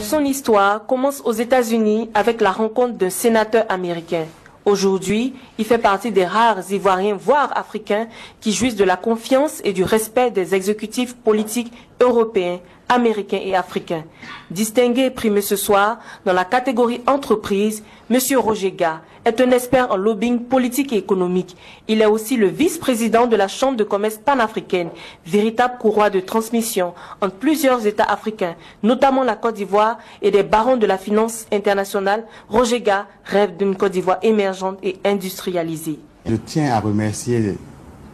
Son histoire commence aux États-Unis avec la rencontre d'un sénateur américain. Aujourd'hui, il fait partie des rares Ivoiriens, voire Africains, qui jouissent de la confiance et du respect des exécutifs politiques européens, américains et africains. Distingué et primé ce soir dans la catégorie entreprise, M. Roger Ga est un expert en lobbying politique et économique. Il est aussi le vice-président de la Chambre de commerce panafricaine, véritable courroie de transmission entre plusieurs États africains, notamment la Côte d'Ivoire et des barons de la finance internationale. Roger Ga rêve d'une Côte d'Ivoire émergente et industrialisée. Je tiens à remercier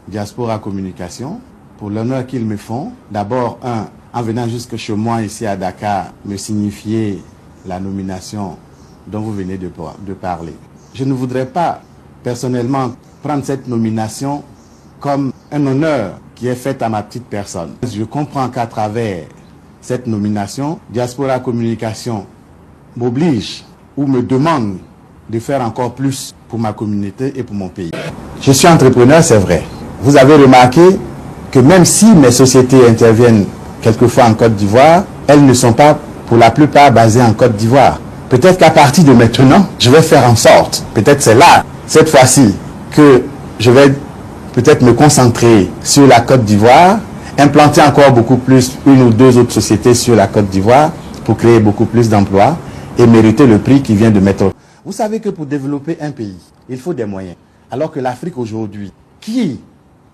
Diaspora Communication pour l'honneur qu'ils me font. D'abord, en venant jusque chez moi ici à Dakar, me signifier la nomination dont vous venez de parler. Je ne voudrais pas personnellement prendre cette nomination comme un honneur qui est fait à ma petite personne. Je comprends qu'à travers cette nomination, Diaspora Communication m'oblige ou me demande de faire encore plus pour ma communauté et pour mon pays. Je suis entrepreneur, c'est vrai. Vous avez remarqué que même si mes sociétés interviennent quelquefois en Côte d'Ivoire, elles ne sont pas pour la plupart basées en Côte d'Ivoire. Peut-être qu'à partir de maintenant, je vais faire en sorte, peut-être c'est là, cette fois-ci, que je vais peut-être me concentrer sur la Côte d'Ivoire, implanter encore beaucoup plus une ou deux autres sociétés sur la Côte d'Ivoire pour créer beaucoup plus d'emplois et mériter le prix qui vient de mettre. Vous savez que pour développer un pays, il faut des moyens. Alors que l'Afrique aujourd'hui, qui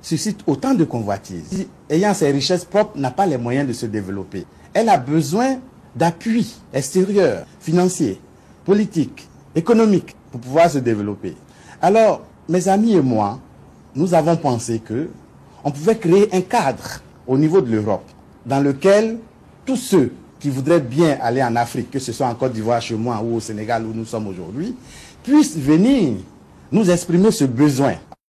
suscite autant de convoitises, ayant ses richesses propres, n'a pas les moyens de se développer. Elle a besoin d'appui extérieur, financier, politique, économique, pour pouvoir se développer. Alors, mes amis et moi, nous avons pensé que on pouvait créer un cadre au niveau de l'Europe, dans lequel tous ceux qui voudraient bien aller en Afrique, que ce soit en Côte d'Ivoire, chez moi, ou au Sénégal, où nous sommes aujourd'hui, puissent venir nous exprimer ce besoin